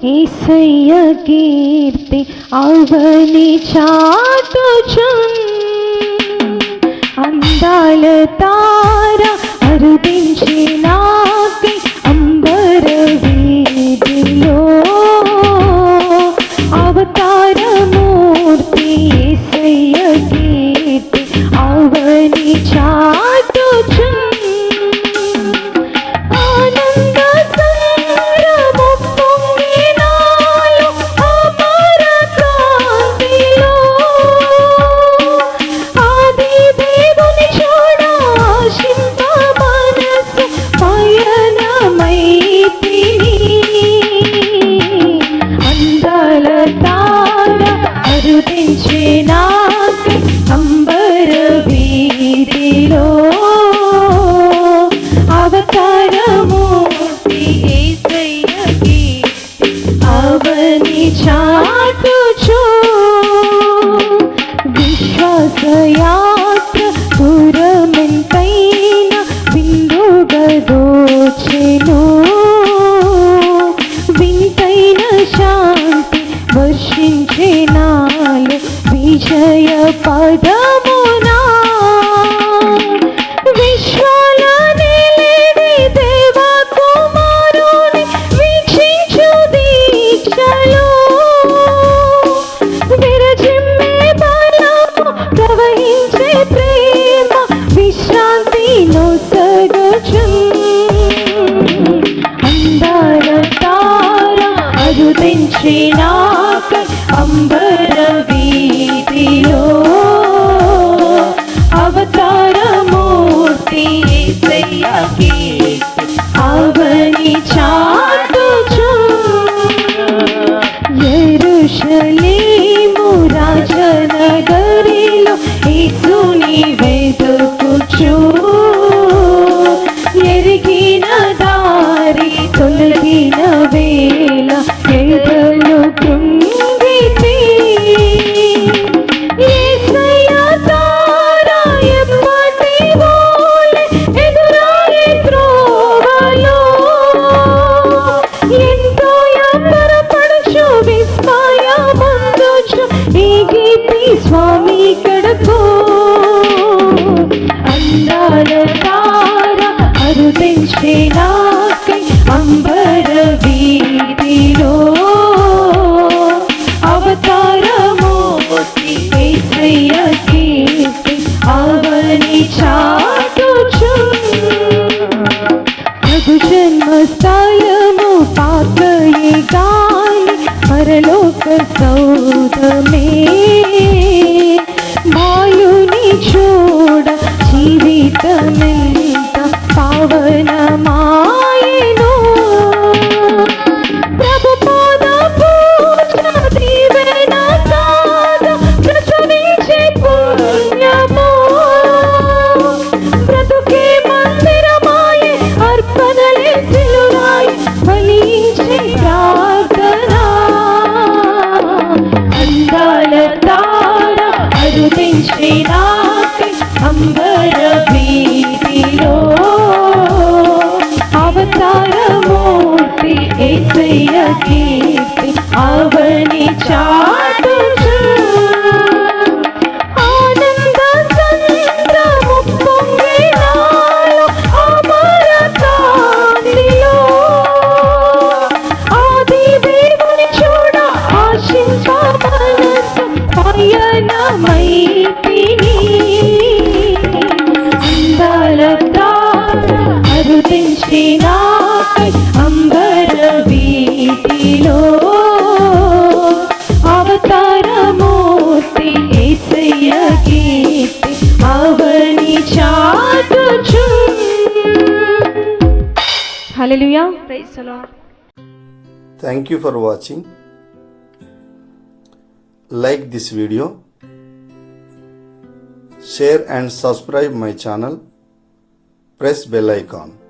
యేసయ్య కీర్తి అవని చాటుచున్ అందాల తార అరుదించినాకి అంబర వీధిలో అవతారమూర్తి యేసయ్య కీర్తి అవని చాటుచున్ అంబర వీధిలో అవతారమూర్తి యేసయ్య కీర్తి అవని చాటుచు విశ్వాసయాత్ర పురమెంతైన విందుగా దోచెను వింతైన శాంతి వర్షించినాలు విజయ పదమునా విశ్వాల నిలిది దేవ కుమారుని వీక్షించు దీక్షలో విరజిమ్మే బలము ప్రవహించే ప్రేమ విశ్రాంతి నొసగుచున్ అందాల తార అరుదించినాక అంబర వీధిలో అవతారమూర్తి యేసయ్య కీర్తి అవని చాటుచు యెరూషలేము రాజనగరిలో యేసుని వెతుకుచు ఎరిగిన దారి తొలగిన వేళ ఎదలు కృంగితి యేసయ్య తార ఎప్పటి వోలె ఎదురాయి త్రోవలో ఎంతో అబ్బరపడుచు విస్మయమందుచు ఈ గీతి స్వామి కడకు అందాల తార అరుదించినాకై అంబర వీధిలో అవతారమూర్తి యేసయ్య కీర్తి అవని చాటుచు ప్రభు జన్మస్థలము పాకయే గాలి పరలోక సౌధమే మాయుని చూడ జీవితమెంత పావనమాయెను ప్రభు పాద పూజ దీవెన కాద ప్రసవించే పుణ్యము బ్రతుకే మందిరమాయే అర్పణలే సిలురాయి ఫలించే ప్రార్థన అందాల తార అరుదించినాకై అంబర వీధిలో అవతారమూర్తి యేసయ్య కీర్తి అవని చాటుచు ఆనంద సంద్రము పొంగినాలో అమర కాంతిలో ఆది దేవుని చూడ ఆశించ మనసు పయనమైతిని అందాల తార అరుదించినాకై అంబర వీధిలో అవతారమూర్తి యేసయ్య కీర్తి అవని చాటుచు hallelujah praise the lord. Thank you for watching. Like this video, share and subscribe my channel. Press bell icon.